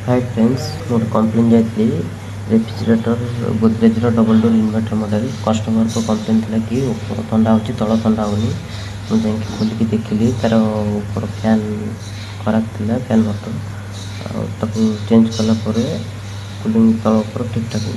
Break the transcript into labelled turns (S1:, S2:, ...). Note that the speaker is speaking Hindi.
S1: हाय फ्रेंड्स, मोर कंप्लेन जाती refrigerator Godrej double door inverter model customer को कंप्लेन थी कि ऊपर ठंडा हो तल ठंडा होनी। मुझे खोलिकी देखिली तार ऊपर फैन खराब थी फैन मोटर चेंज कलापर कूलिंग तल ऊपर ठीक ठाक हो।